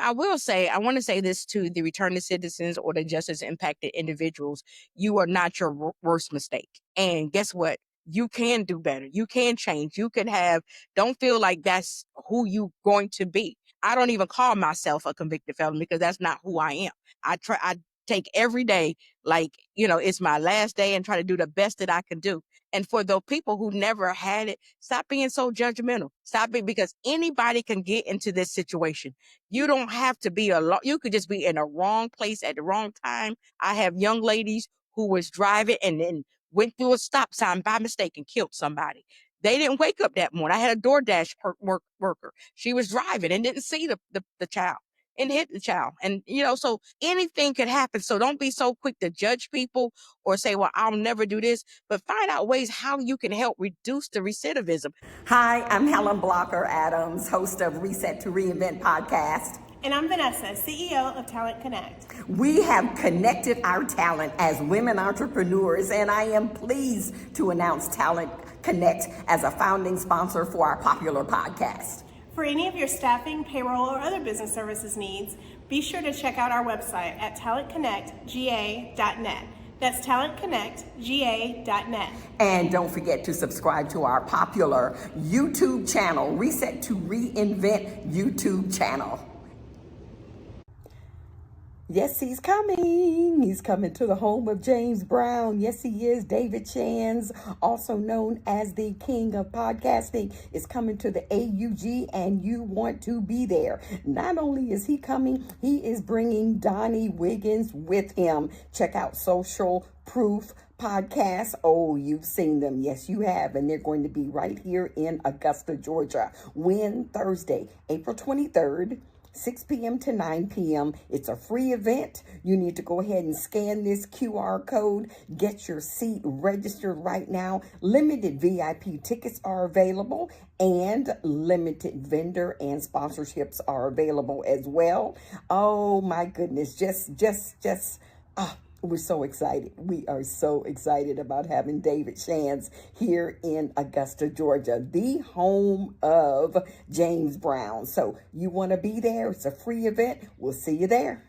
I will say, I want to say this to the returning citizens or the justice impacted individuals. You are not your worst mistake. And guess what? You can do better. You can change. You can have, don't feel like that's who you going to be. I don't even call myself a convicted felon because that's not who I am. I take every day like, it's my last day and try to do the best that I can do. And for the people who never had it, stop being so judgmental. Stop it, because anybody can get into this situation. You don't have to be you could just be in a wrong place at the wrong time. I have young ladies who was driving and then went through a stop sign by mistake and killed somebody. They didn't wake up that morning. I had a DoorDash worker. She was driving and didn't see the child and hit the child. And, so anything could happen. So don't be so quick to judge people or say, well, I'll never do this, but find out ways how you can help reduce the recidivism. Hi, I'm Helen Blocker Adams, host of Reset to Reinvent podcast. And I'm Vanessa, CEO of Talent Connect. We have connected our talent as women entrepreneurs, and I am pleased to announce Talent Connect as a founding sponsor for our popular podcast. For any of your staffing, payroll, or other business services needs, be sure to check out our website at talentconnectga.net. That's talentconnectga.net. And don't forget to subscribe to our popular YouTube channel, Reset to Reinvent YouTube channel. Yes, he's coming. He's coming to the home of James Brown. Yes, he is. David Shands, also known as the King of Podcasting, is coming to the AUG, and you want to be there. Not only is he coming, he is bringing Donnie Wiggins with him. Check out Social Proof Podcast. Oh, you've seen them. Yes, you have. And they're going to be right here in Augusta, Georgia. Thursday, April 23rd. 6 p.m. to 9 p.m. It's a free event. You need to go ahead and scan this QR code. Get your seat registered right now. Limited VIP tickets are available, and limited vendor and sponsorships are available as well. Oh my goodness. We're so excited. We are so excited about having David Shands here in Augusta, Georgia, the home of James Brown. So you want to be there? It's a free event. We'll see you there.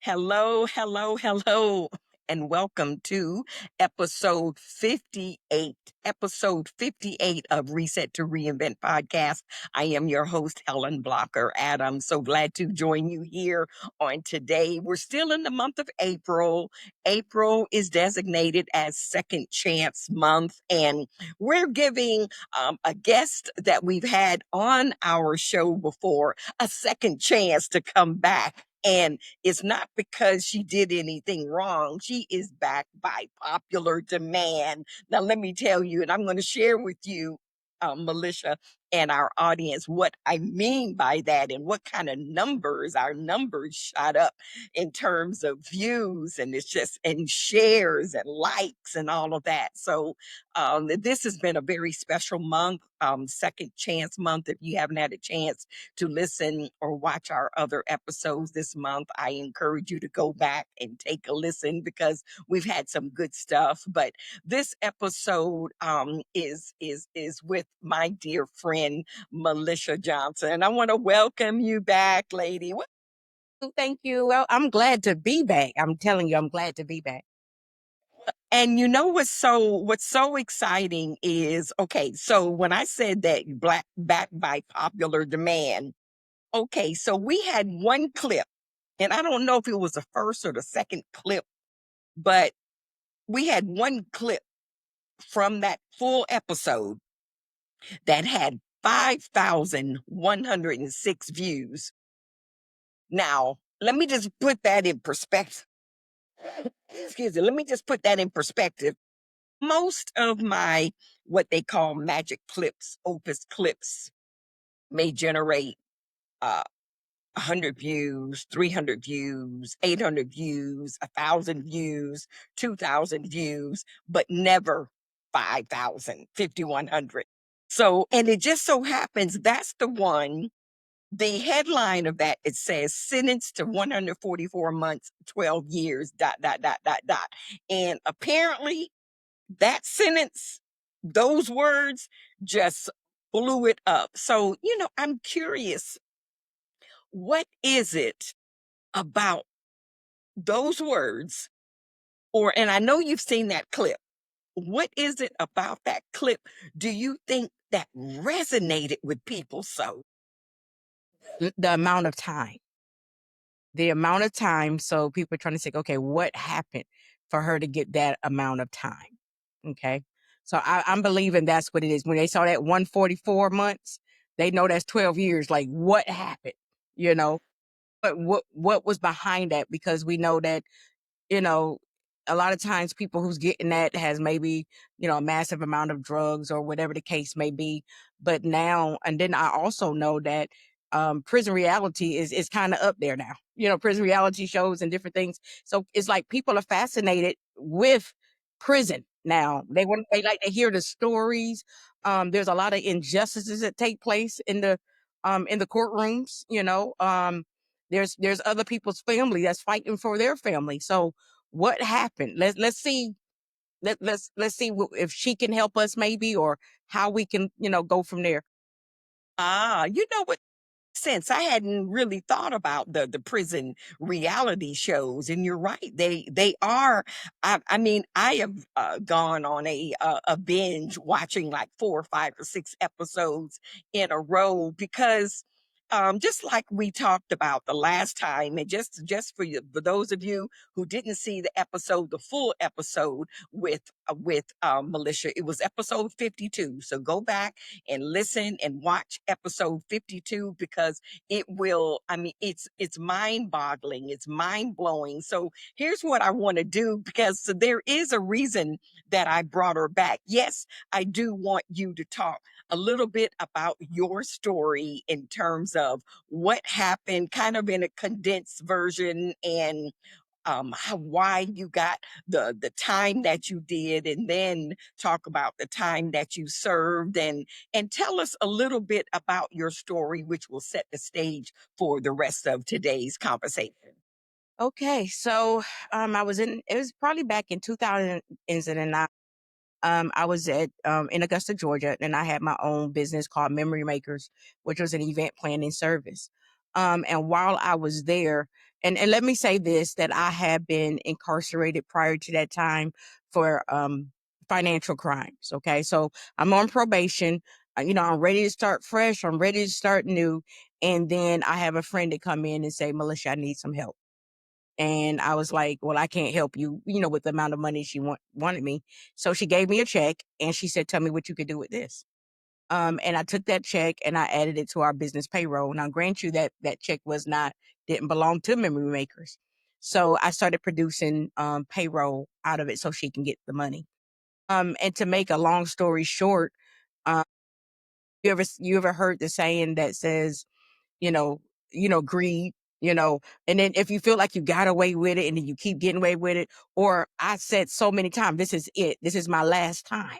Hello, and welcome to episode 58 of Reset to Reinvent podcast. I am your host, Helen Blocker Adams. So glad to join you here on today. We're still in the month of April. April is designated as Second Chance Month, and we're giving a guest that we've had on our show before a second chance to come back. And it's not because she did anything wrong. She is back by popular demand. Now, let me tell you, and I'm going to share with you, Melisha, and our audience, what I mean by that and what kind of numbers. Our numbers shot up in terms of views, and it's just, and shares and likes and all of that. So this has been a very special month, Second Chance Month. If you haven't had a chance to listen or watch our other episodes this month, I encourage you to go back and take a listen because we've had some good stuff. But this episode is with my dear friend Melisha Johnson, and I want to welcome you back, lady. Thank you. Well, I'm glad to be back. I'm telling you, I'm glad to be back. And you know what's so exciting is, okay, so when I said that back by popular demand, okay, so we had one clip, and I don't know if it was the first or the second clip, but we had one clip from that full episode that had 5,106 views. Now, let me just put that in perspective. Excuse me, let me just put that in perspective. Most of my, what they call magic clips, opus clips, may generate 100 views, 300 views, 800 views, 1,000 views, 2,000 views, but never 5,000, 5,100. So, and it just so happens that's the one the headline of that, it says sentenced to 144 months, 12 years, dot, dot, dot, dot, dot. And apparently that sentence, those words just blew it up. So, I'm curious, what is it about those words? And I know you've seen that clip. What is it about that clip do you think that resonated with people so? The amount of time. The amount of time, so people are trying to say, "Okay, what happened for her to get that amount of time?" Okay? So I'm believing that's what it is. When they saw that 144 months, they know that's 12 years. Like, what happened? You know? But what was behind that? Because we know that, you know, a lot of times people who's getting that has maybe, a massive amount of drugs or whatever the case may be. But now, and then I also know that prison reality is kind of up there now. Prison reality shows and different things. So it's like people are fascinated with prison now. They like to hear the stories. There's a lot of injustices that take place in the courtrooms. There's other people's family that's fighting for their family. So what happened? Let's see. Let's see if she can help us maybe, or how we can go from there. You know what? Since I hadn't really thought about the prison reality shows, and you're right, they are. I mean, I have gone on a binge watching like 4 or 5 or 6 episodes in a row because. Just like we talked about the last time, and just for you, for those of you who didn't see the full episode with Melisha, it was episode 52. So go back and listen and watch episode 52 because it will, I mean, it's mind-boggling, it's mind-blowing. So here's what I want to do, because there is a reason that I brought her back. Yes, I do want you to talk a little bit about your story in terms of what happened, kind of in a condensed version, and why you got the time that you did, and then talk about the time that you served, and tell us a little bit about your story, which will set the stage for the rest of today's conversation. Okay, so it was probably back in 2009. I was in Augusta, Georgia, and I had my own business called Memory Makers, which was an event planning service. And while I was there, and let me say this, that I had been incarcerated prior to that time for financial crimes. Okay, so I'm on probation. I'm ready to start fresh. I'm ready to start new. And then I have a friend that come in and say, "Melisha, I need some help." And I was like, "Well, I can't help you, with the amount of money she wanted me." So she gave me a check and she said, "Tell me what you could do with this." And I took that check and I added it to our business payroll. Now, grant you that that check didn't belong to Memory Makers. So I started producing payroll out of it so she can get the money. And to make a long story short, um, you ever heard the saying that says, you know, greed, and then if you feel like you got away with it and then you keep getting away with it, or I said so many times, "This is it. This is my last time."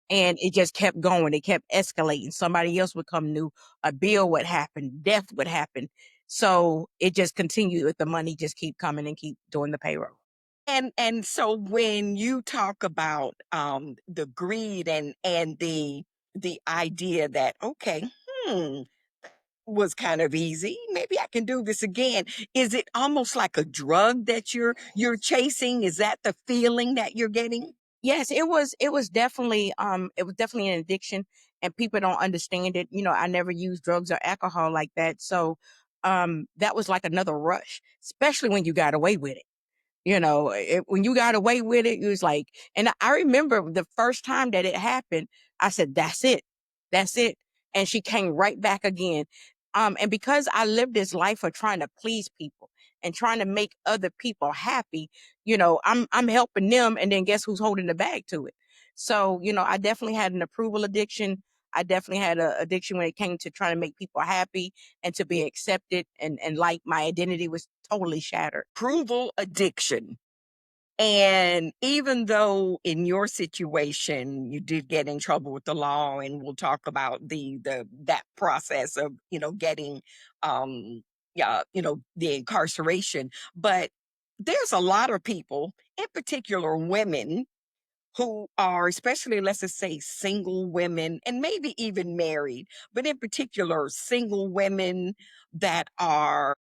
And it just kept going. It kept escalating. Somebody else would come new, a bill would happen, death would happen. So it just continued with the money, just keep coming and keep doing the payroll. And so when you talk about the greed and the idea that, okay, hmm, was kind of easy, maybe I can do this again, is it almost like a drug that you're chasing? Is that the feeling that you're getting? Yes, it was definitely an addiction, and people don't understand it. I never used drugs or alcohol like that. So that was like another rush, especially when you got away with it. When you got away with it, it was like, and I remember the first time that it happened, I said, "That's it. That's it." And she came right back again. And because I lived this life of trying to please people and trying to make other people happy, I'm helping them. And then guess who's holding the bag to it? So, I definitely had an approval addiction. I definitely had an addiction when it came to trying to make people happy and to be accepted, and like my identity was totally shattered. Approval addiction. And even though in your situation you did get in trouble with the law, and we'll talk about the that process of, getting yeah, the incarceration, but there's a lot of people, in particular women, who are, especially let's just say single women and maybe even married, but in particular single women that are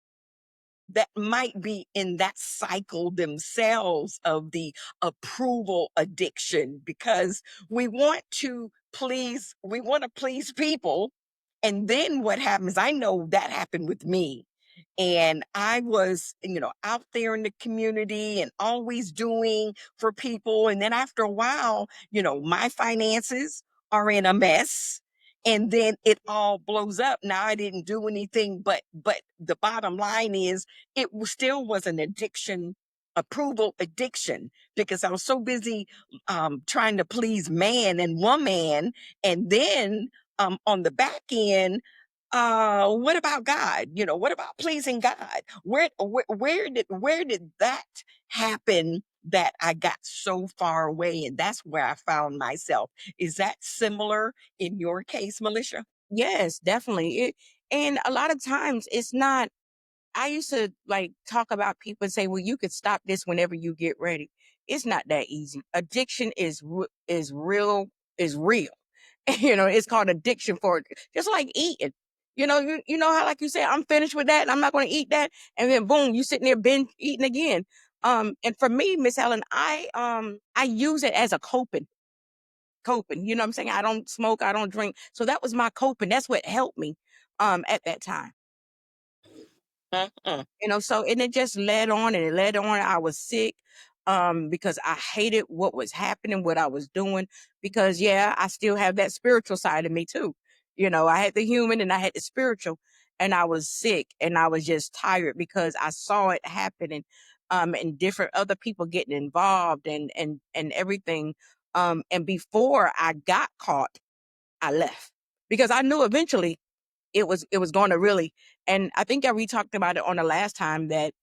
that might be in that cycle themselves of the approval addiction, because we want to please people. And then what happens, I know that happened with me. And I was, out there in the community and always doing for people. And then after a while, my finances are in a mess, and then it all blows up. Now I didn't do anything, but the bottom line is still was an addiction, approval addiction, because I was so busy trying to please man and woman. And then on the back end, what about God? What about pleasing God? Where did that happen, that I got so far away? And that's where I found myself. Is that similar in your case, Melisha? Yes, definitely. And a lot of times it's not. I used to like talk about people and say, "Well, you could stop this whenever you get ready." It's not that easy. Addiction is real, is real. It's called addiction for it. Just like eating. You know how, like you say, I'm finished with that and I'm not going to eat that, and then boom, you sitting there binge eating again. And for me, Miss Helen, I use it as a coping. You know what I'm saying? I don't smoke, I don't drink, so that was my coping. That's what helped me at that time. Uh-uh. So and it just led on and it led on. I was sick because I hated what was happening, what I was doing, because yeah, I still have that spiritual side of me too. I had the human and I had the spiritual, and I was sick and I was just tired because I saw it happening, and different other people getting involved and everything. And before I got caught, I left because I knew eventually it was going to really. And I think we talked about it on the last time that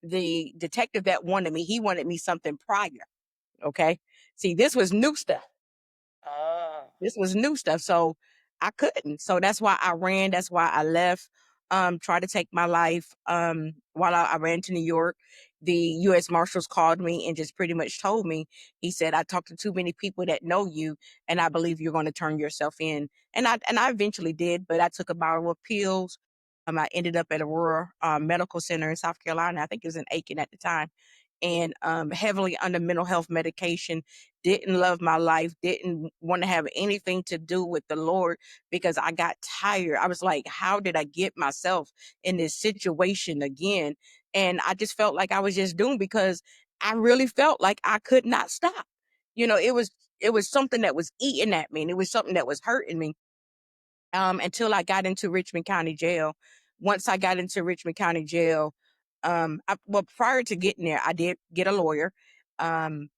the detective that wanted me, he wanted me something prior. Okay. See, this was new stuff. Ah. This was new stuff. So I couldn't. So that's why I ran. That's why I left. Tried to take my life. While I ran to New York, the US Marshals called me and just pretty much told me, he said, I talked to too many people that know you, and I believe you're going to turn yourself in. And I eventually did, but I took a bottle of pills. I ended up at a rural medical center in South Carolina. I think it was in Aiken at the time, and heavily under mental health medication. Didn't love my life, didn't want to have anything to do with the Lord because I got tired. I was like, how did I get myself in this situation again? And I just felt like I was just doomed because I really felt like I could not stop. It was something that was eating at me, and it was something that was hurting me, until I got into Richmond County Jail. Once I got into Richmond County Jail, well, prior to getting there, I did get a lawyer. Um,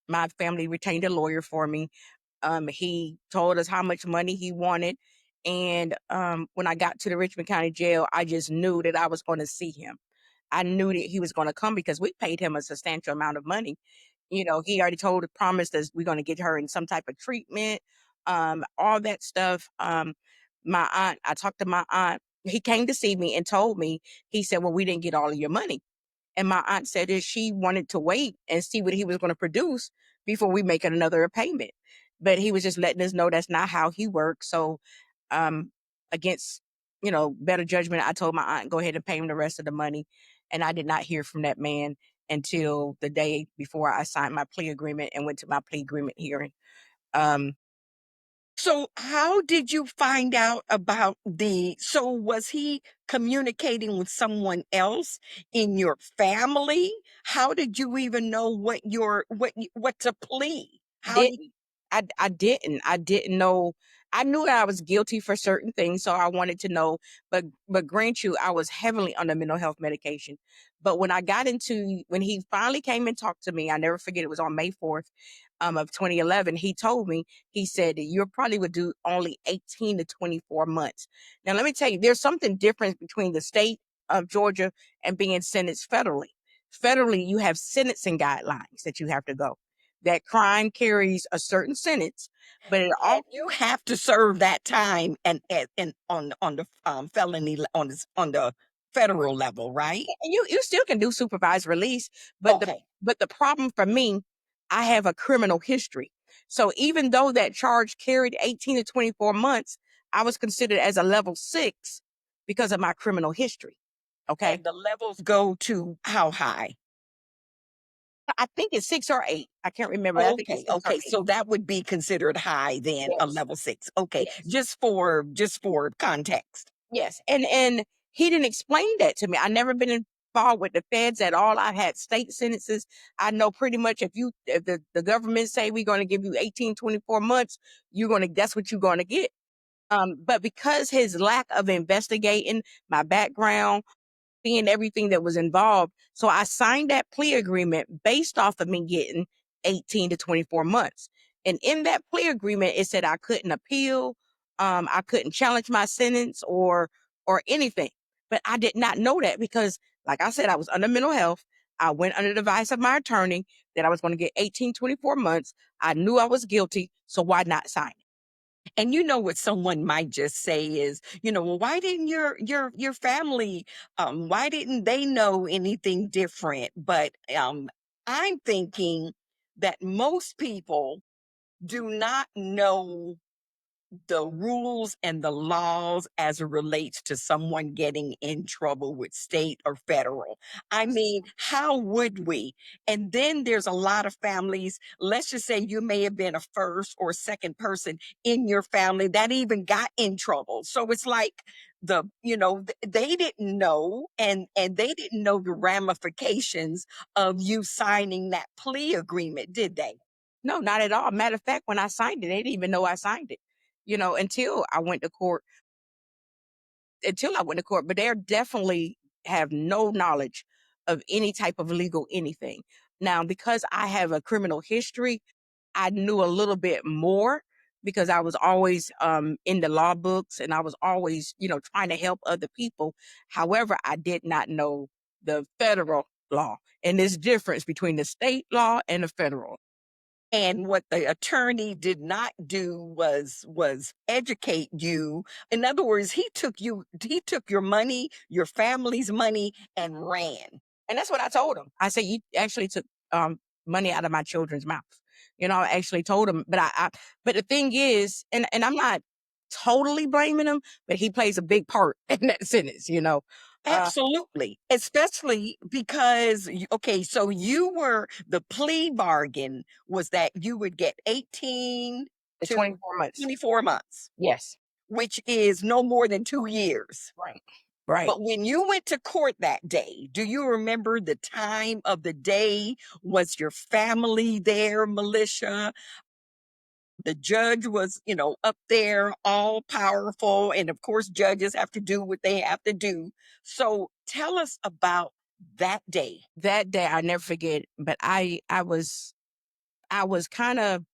my family retained a lawyer for me. He told us how much money he wanted. And when I got to the Richmond County Jail, I just knew that I was going to see him. I knew that he was going to come because we paid him a substantial amount of money. He already promised us we're going to get her in some type of treatment, all that stuff. My aunt, I talked to my aunt. He came to see me and told me, he said, well, we didn't get all of your money. And my aunt said that she wanted to wait and see what he was going to produce before we make another payment. But he was just letting us know that's not how he works. So, um, against, better judgment, I told my aunt, go ahead and pay him the rest of the money. And I did not hear from that man until the day before I signed my plea agreement and went to my plea agreement hearing. Um, So how did you find out about so was he communicating with someone else in your family? How did you even know what to plea? How did Didn't. I didn't know. I knew that I was guilty for certain things, so I wanted to know. But grant you, I was heavily under mental health medication. But when he finally came and talked to me, I never forget. It was on May 4th, of 2011. He told me, he said that you probably would do only 18 to 24 months. Now, let me tell you, there's something different between the state of Georgia and being sentenced federally. Federally, you have sentencing guidelines that you have to go. That crime carries a certain sentence, but it all And you have to serve that time and on the felony on the federal level, right? you still can do supervised release, but Okay. the problem for me, I have a criminal history. So even though that charge carried 18 to 24 months, I was considered as a level 6 because of my criminal history. Okay. And the levels go to how high? I think it's 6 or 8. I can't remember. I think it's Okay, 6 or okay. 8. So that would be considered high then, a Yes. level 6. Okay. Yes. Just for context. Yes. And he didn't explain that to me. I never been involved with the feds at all. I had state sentences. I know pretty much if the government say we're going to give you 18, 24 months, that's what you're going to get. But because his lack of investigating my background, seeing everything that was involved. So I signed that plea agreement based off of me getting 18 to 24 months. And in that plea agreement, it said I couldn't appeal, I couldn't challenge my sentence or anything. But I did not know that because, like I said, I was under mental health. I went under the advice of my attorney that I was going to get 18, 24 months. I knew I was guilty, so why not sign it? And you know what someone might just say is, well, why didn't your family, why didn't they know anything different? But I'm thinking that most people do not know the rules and the laws as it relates to someone getting in trouble with state or federal. I mean, how would we? And then there's a lot of families, let's just say you may have been a first or second person in your family that even got in trouble. So it's like they didn't know and they didn't know the ramifications of you signing that plea agreement, did they? No, not at all. Matter of fact, when I signed it, they didn't even know I signed it, until I went to court. But they definitely have no knowledge of any type of legal anything. Now, because I have a criminal history, I knew a little bit more because I was always in the law books and I was always, trying to help other people. However, I did not know the federal law and there's difference between the state law and the federal. And what the attorney did not do was educate you. In other words, he took your money, your family's money, and ran. And that's what I told him. I said, "You actually took money out of my children's mouth." I actually told him, but the thing is, and I'm not totally blaming him, but he plays a big part in that sentence. Uh, Absolutely. Especially because okay, so the plea bargain was that you would get 18 the to 24 months. 24 months, Yes. which is no more than 2 years. Right. Right. But when you went to court that day, do you remember the time of the day? Was your family there, Melisha? The judge was, up there, all powerful. And of course, judges have to do what they have to do. So tell us about that day. That day I never forget, but I was kind of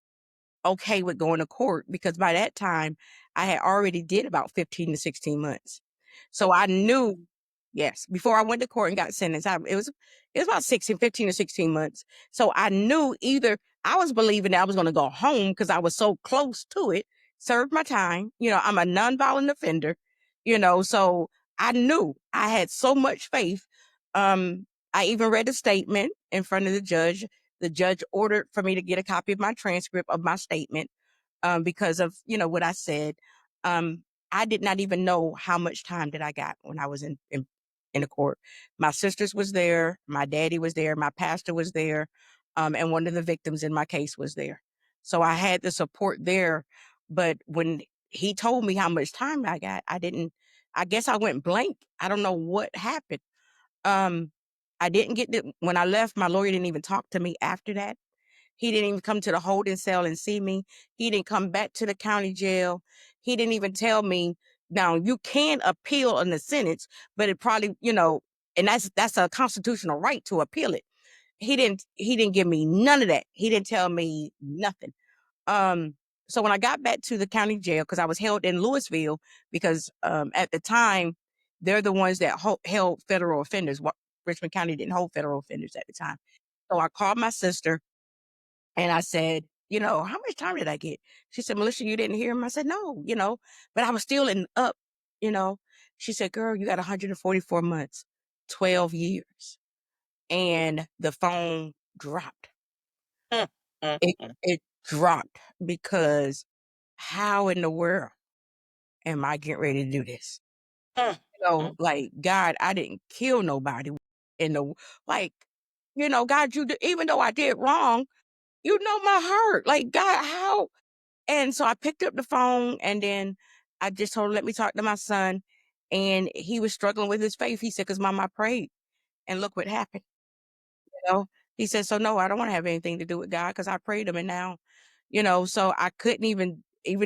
okay with going to court because by that time I had already did about 15 to 16 months. So I knew, yes, before I went to court and got sentenced, it was about 15 to 16 months. So I knew either I was believing that I was going to go home because I was so close to it, serve my time. I'm a nonviolent offender, so I knew I had so much faith. I even read a statement in front of the judge. The judge ordered for me to get a copy of my transcript of my statement because of what I said. Um, I did not even know how much time that I got when I was in the court. My sisters was there, my daddy was there, my pastor was there, and one of the victims in my case was there. So I had the support there. But when he told me how much time I got, I didn't. I guess I went blank. I don't know what happened. Um, I didn't when I left. My lawyer didn't even talk to me after that. He didn't even come to the holding cell and see me. He didn't come back to the county jail. He didn't even tell me, now you can appeal on the sentence, but it probably, and that's a constitutional right to appeal it. He didn't give me none of that. He didn't tell me nothing. Um, so when I got back to the county jail, because I was held in Louisville, because at the time, they're the ones that held federal offenders Richmond County didn't hold federal offenders at the time. So I called my sister and I said, how much time did I get? She said, Melisha, you didn't hear him? I said, no, but I was still up, you know. She said, girl, you got 144 months, 12 years. And the phone dropped. Mm, mm, It mm, it dropped because how in the world am I getting ready to do this? mm, mm. Like, God, I didn't kill nobody in the, like, God, even though I did wrong, you know my heart. Like, God, how? And so I picked up the phone and then I just told her, let me talk to my son. And he was struggling with his faith. He said, because mom, I prayed and look what happened. You know, he said, so no, I don't want to have anything to do with God because I prayed him. And now, so I couldn't even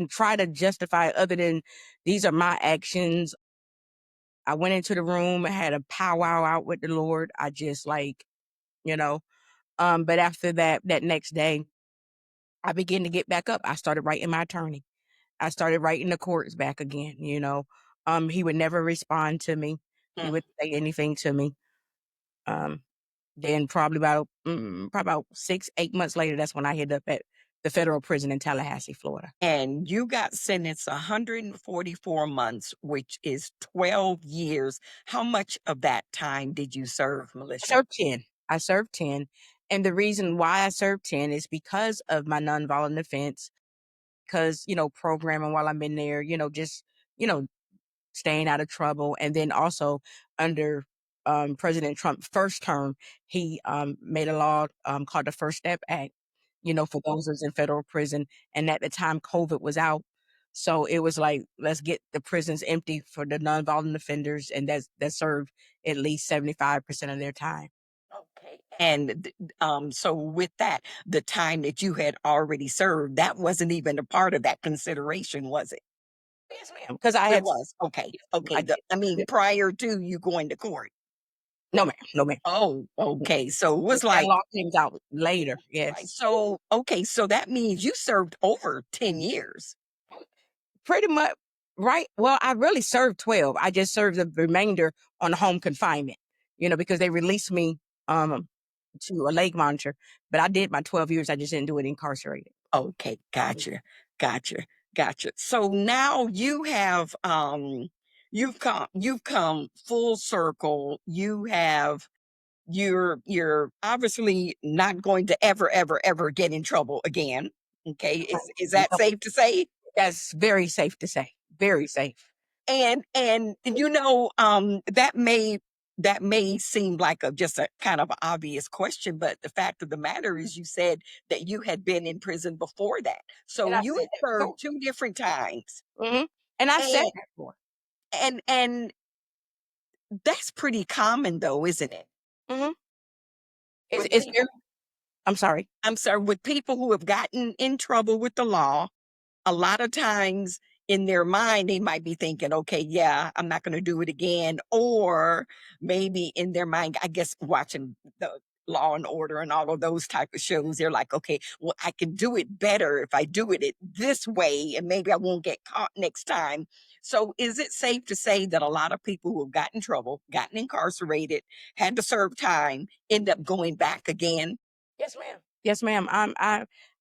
try to justify it other than these are my actions. I went into the room and had a powwow out with the Lord. I just you know, but after that next day, I began to get back up. I started writing my attorney. I started writing the courts back again. He would never respond to me. He Mm. wouldn't say anything to me. Um, then probably about 6, 8 months later, that's when I hit up at the federal prison in Tallahassee, Florida. And you got sentenced 144 months, which is 12 years. How much of that time did you serve, I Melisha? served 10. I served 10. And the reason why I served 10 is because of my nonviolent offense, because, programming while I'm in there, just, you know, staying out of trouble. And then also under President Trump's first term, he made a law called the First Step Act, for those that's in federal prison. And at the time, COVID was out. So it was like, let's get the prisons empty for the nonviolent offenders, and that served at least 75% of their time. Okay. And so with that, the time that you had already served, that wasn't even a part of that consideration, was it? Yes, ma'am. Because I It had, was. Okay. yes, ma'am, I Okay. did. I mean, Yeah. prior to you going to court. No, ma'am. No, ma'am. Oh, okay. So it Yeah, was that like, law came out later. right. Yes. So, okay. So that means you served over 10 years. Pretty much, right? Well, I really served 12. I just served the remainder on home confinement, because they released me um to a leg monitor. But I did my 12 years. I just didn't do it incarcerated. Okay. Gotcha. Gotcha. Gotcha. So now you've come full circle. You're obviously not going to ever get in trouble again. Okay. Is that No, safe to say? that's very safe to say. Very safe. And that may seem like a just a kind of obvious question, but the fact of the matter is you said that you had been in prison before that. And So I you said had that before. served two different times. And I said And that before. and that's pretty common though, isn't it? hmm It's, With it's very, people I'm sorry. I'm sorry, with people who have gotten in trouble with the law, a lot of times in their mind, they might be thinking, okay, yeah, I'm not going to do it again. Or maybe in their mind, I guess watching the Law and Order and all of those type of shows, they're like, okay, well, I can do it better if I do it this way, and maybe I won't get caught next time. So is it safe to say that a lot of people who have gotten in trouble, gotten incarcerated, had to serve time, end up going back again? Yes, ma'am. Yes, ma'am.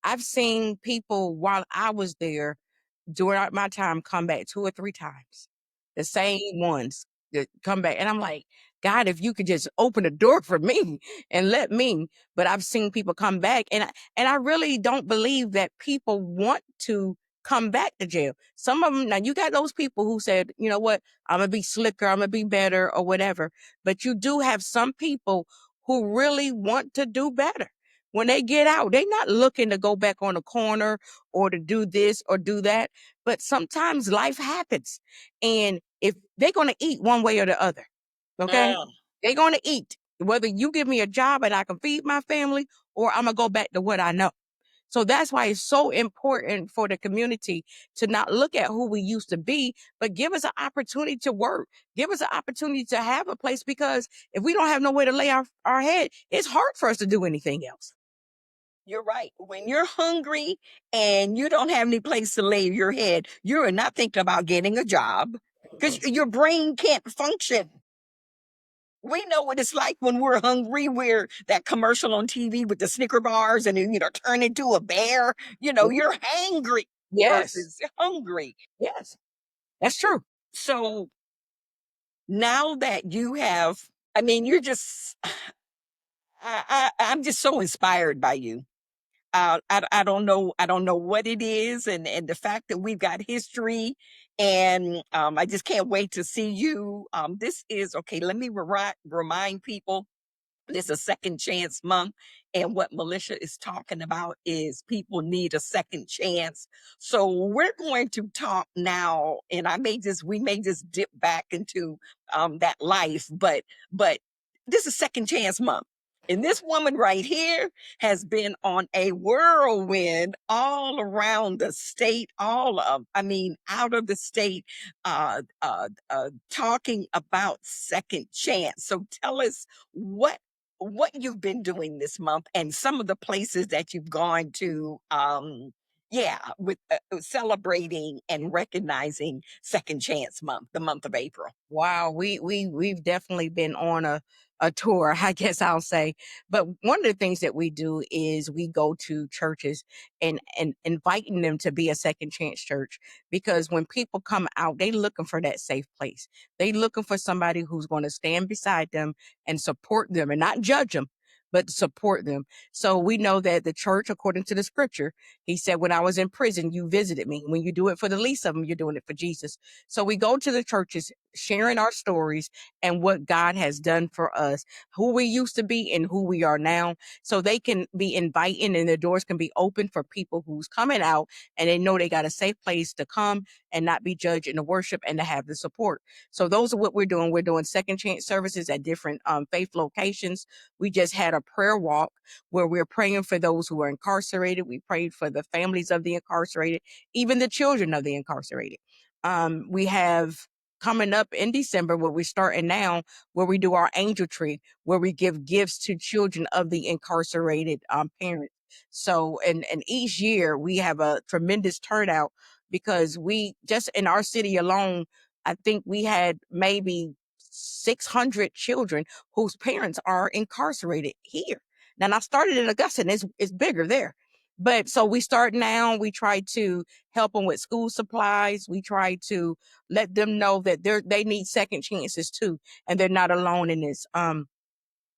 I've seen people while I was there during my time come back 2 or 3 times. The same ones that come back, and I'm like, "God, if you could just open the door for me and let me." But I've seen people come back, and I really don't believe that people want to come back to jail. Some of them, now you got those people who said, "You know what? Imma be slicker, Imma be better," or whatever. But you do have some people who really want to do better. When they get out, they not looking to go back on the corner or to do this or do that. But sometimes life happens. And if they're going to eat one way or the other, okay? Mm. They're going to eat. Whether you give me a job and I can feed my family, or I'm going to go back to what I know. So that's why it's so important for the community to not look at who we used to be, but give us an opportunity to work. Give us an opportunity to have a place, because if we don't have nowhere to lay our head, it's hard for us to do anything else. You're right. When you're hungry and you don't have any place to lay your head, you're not thinking about getting a job because your brain can't function. We know what it's like when we're hungry. We're that commercial on TV with the Snicker bars and then, turn into a bear. You're hangry Yes. versus hungry. Yes. That's true. So now that you have, I mean, you're just, I'm just so inspired by you. I don't know what it is, and the fact that we've got history, and I just can't wait to see you. This is okay. Let me remind people it's a second chance month. And what Melisha is talking about is people need a second chance. So we're going to talk now, and we may just dip back into that life, but this is second chance month. And this woman right here has been on a whirlwind all around the state, out of the state, talking about second chance. So tell us what you've been doing this month and some of the places that you've gone to, with celebrating and recognizing second chance month, the month of April. Wow, we've definitely been on a tour, I guess I'll say. But one of the things that we do is we go to churches and inviting them to be a second chance church, because when people come out, they looking for that safe place. They looking for somebody who's going to stand beside them and support them and not judge them, but support them. So we know that the church, according to the scripture, he said, when I was in prison, you visited me. When you do it for the least of them, you're doing it for Jesus. So we go to the churches sharing our stories and what God has done for us, who we used to be and who we are now, so they can be inviting and the doors can be open for people who's coming out and they know they got a safe place to come and not be judged in the worship and to have the support. So those are what we're doing. We're doing second chance services at different faith locations. We just had a prayer walk where we're praying for those who are incarcerated. We prayed for the families of the incarcerated, even the children of the incarcerated. We have coming up in December, where we're starting now, where we do our angel tree, where we give gifts to children of the incarcerated parents. So, and each year we have a tremendous turnout, because we just in our city alone, I think we had maybe 600 children whose parents are incarcerated here. Now, I started in Augusta, and it's bigger there. But so we start now. We try to help them with school supplies. We try to let them know that they need second chances too, and they're not alone in this.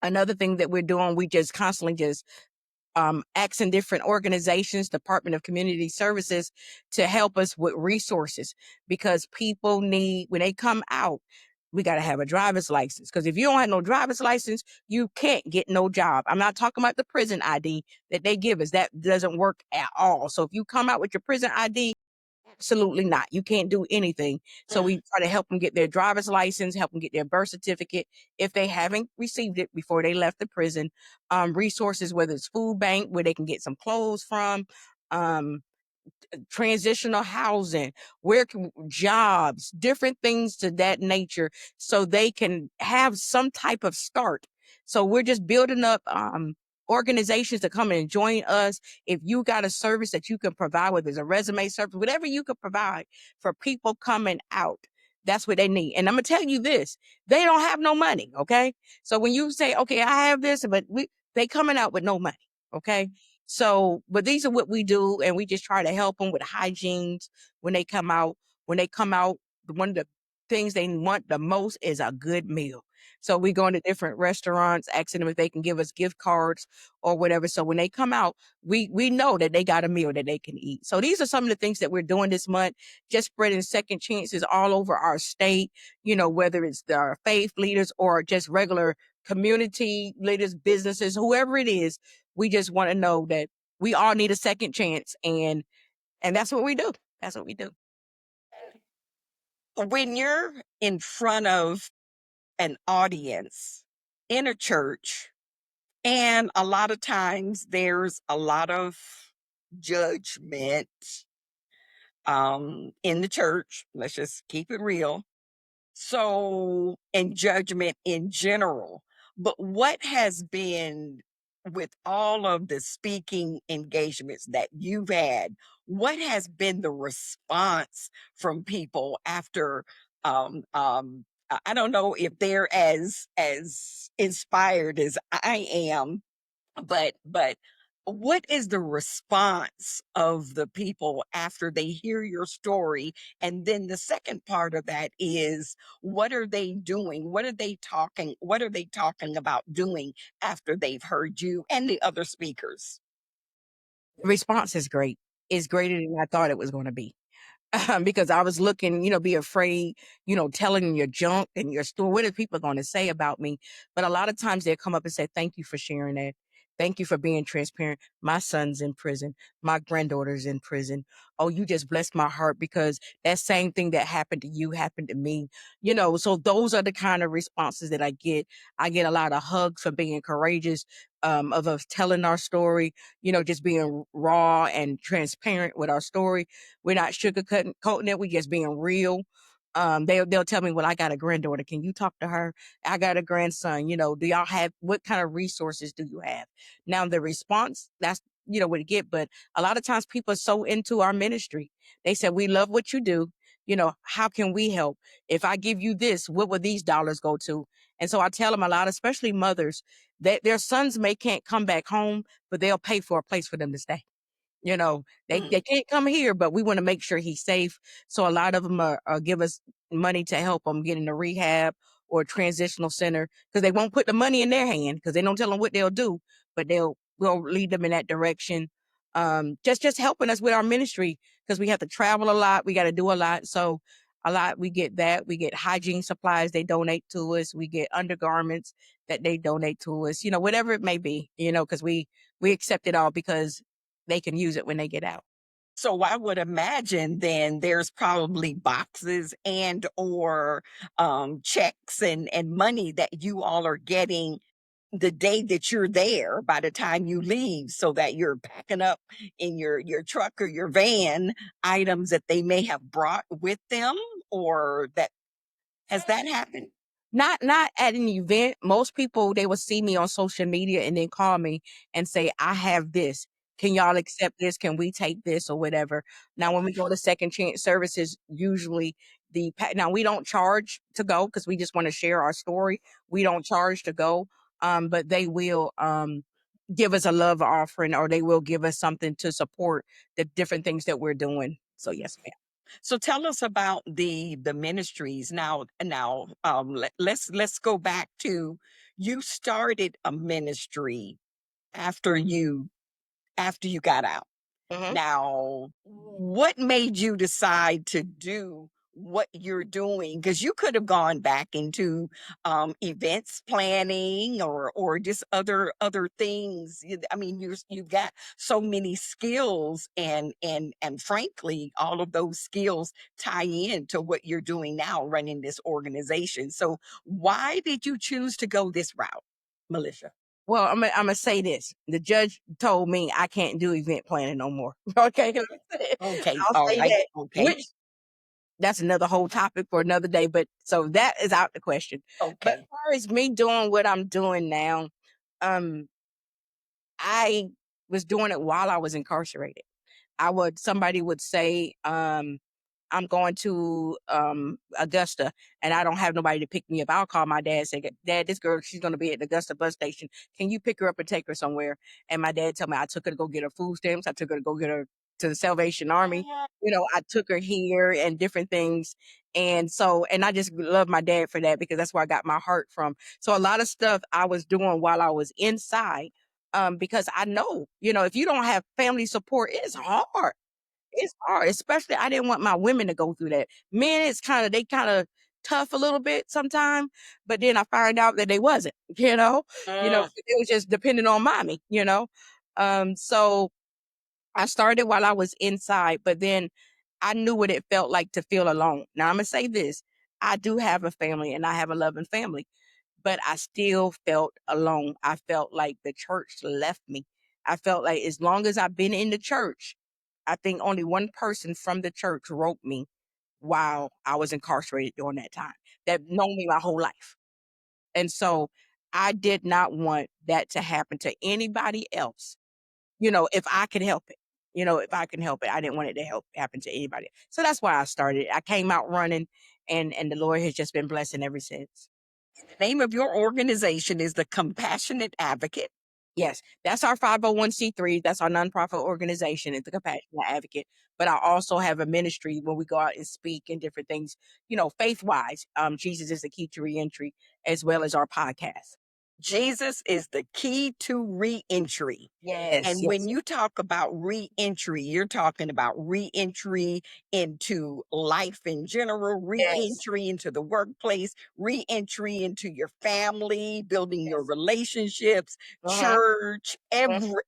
Another thing that we're doing, we just constantly just asking different organizations, Department of Community Services, to help us with resources, because people need, when they come out, we got to have a driver's license. Because if you don't have no driver's license, you can't get no job. I'm not talking about the prison ID that they give us. That doesn't work at all. So if you come out with your prison ID, absolutely not. You can't do anything. So we try to help them get their driver's license, help them get their birth certificate if they haven't received it before they left the prison. Resources, whether it's food bank, where they can get some clothes from, um, transitional housing, where can jobs, different things to that nature, so they can have some type of start. So we're just building up organizations to come and join us. If you got a service that you can provide, whether it's a resume service, whatever you could provide for people coming out, that's what they need. And I'm gonna tell you this: they don't have no money. Okay, so when you say, okay, I have this, but they coming out with no money. Okay, so, but these are what we do, and we just try to help them with hygienes when they come out. When they come out, one of the things they want the most is a good meal. So we go into different restaurants, asking them if they can give us gift cards or whatever. So when they come out, we know that they got a meal that they can eat. So these are some of the things that we're doing this month, just spreading second chances all over our state, whether it's the faith leaders or just regular community leaders, businesses, whoever it is. We just want to know that we all need a second chance, and that's what we do. That's what we do. When you're in front of an audience in a church, and a lot of times there's a lot of judgment in the church. Let's just keep it real. So, and judgment in general. But what has been, with all of the speaking engagements that you've had, what has been the response from people after I don't know if they're as inspired as I am, but what is the response of the people after they hear your story? And then the second part of that is, what are they doing? What are they talking about doing after they've heard you and the other speakers? The response is great. It's greater than I thought it was going to be. Because I was looking, be afraid, telling your junk and your story. What are people going to say about me? But a lot of times they'll come up and say, thank you for sharing that. Thank you for being transparent. My son's in prison. My granddaughter's in prison. Oh, you just blessed my heart because that same thing that happened to you happened to me. So those are the kind of responses that I get. I get a lot of hugs for being courageous, of us telling our story, just being raw and transparent with our story. We're not sugarcoating it. We just being real. They'll tell me, well, I got a granddaughter. Can you talk to her? I got a grandson. Do y'all have, what kind of resources do you have? Now the response, that's, what you get. But a lot of times people are so into our ministry. They said, we love what you do. How can we help? If I give you this, what would these dollars go to? And so I tell them a lot, especially mothers, that their sons can't come back home, but they'll pay for a place for them to stay. They can't come here, but we want to make sure he's safe. So a lot of them are give us money to help them get in a rehab or a transitional center, because they won't put the money in their hand because they don't tell them what they'll do, but we'll lead them in that direction. Just helping us with our ministry, because we have to travel a lot. We got to do a lot. So a lot, we get that. We get hygiene supplies they donate to us. We get undergarments that they donate to us, whatever it may be, because we accept it all because they can use it when they get out. So I would imagine then there's probably boxes and or checks and money that you all are getting the day that you're there by the time you leave, so that you're packing up in your truck or your van items that they may have brought with them, or that has that happened? Not at an event. Most people, they will see me on social media and then call me and say, I have this. Can y'all accept this? Can we take this or whatever? Now, when we go to second chance services, usually now we don't charge to go because we just want to share our story. We don't charge to go. But they will give us a love offering, or they will give us something to support the different things that we're doing. So yes, ma'am. So tell us about the ministries now. Let's go back to, you started a ministry after you got out. Mhm. Now, what made you decide to do what you're doing? Because you could have gone back into events planning or just other things. I mean, you've got so many skills, and frankly, all of those skills tie in to what you're doing now, running this organization. So, why did you choose to go this route, Melisha? Well, I'm gonna say this. The judge told me I can't do event planning no more. Okay, Okay, I'll all say right, that. okay, Which that's another whole topic for another day. But so that is out the question. But as okay. far as me doing what I'm doing now, um, I was doing it while I was incarcerated. Somebody would say, I'm going to Augusta and I don't have nobody to pick me up. I'll call my dad and say, Dad, this girl, she's going to be at the Augusta bus station. Can you pick her up and take her somewhere? And my dad told me I took her to go get her food stamps. I took her to go get her to the Salvation Army. I took her here and different things. And I just love my dad for that, because that's where I got my heart from. So a lot of stuff I was doing while I was inside, because I know, if you don't have family support, it's hard. It's hard, especially I didn't want my women to go through that. Men, they kind of tough a little bit sometimes, but then I find out that they wasn't, it was just depending on mommy. So I started while I was inside, but then I knew what it felt like to feel alone. Now I'm gonna say this. I do have a family and I have a loving family, but I still felt alone. I felt like the church left me. I felt like as long as I've been in the church, I think only one person from the church wrote me while I was incarcerated during that time, that known me my whole life. And so I did not want that to happen to anybody else, if I could help it. If I can help it, I didn't want it to happen to anybody. So that's why I started. I came out running, and the Lord has just been blessing ever since. The name of your organization is the Compassionate Advocate. Yes, that's our 501c3. That's our nonprofit organization. It's the Compassionate Advocate. But I also have a ministry where we go out and speak and different things, faith wise. Jesus is the key to reentry, as well as our podcast. Jesus is the key to reentry. Yes, And when yes, you talk about reentry, you're talking about reentry into life in general, yes, reentry into the workplace, reentry into your family, building your yes. relationships, Uh-huh. church,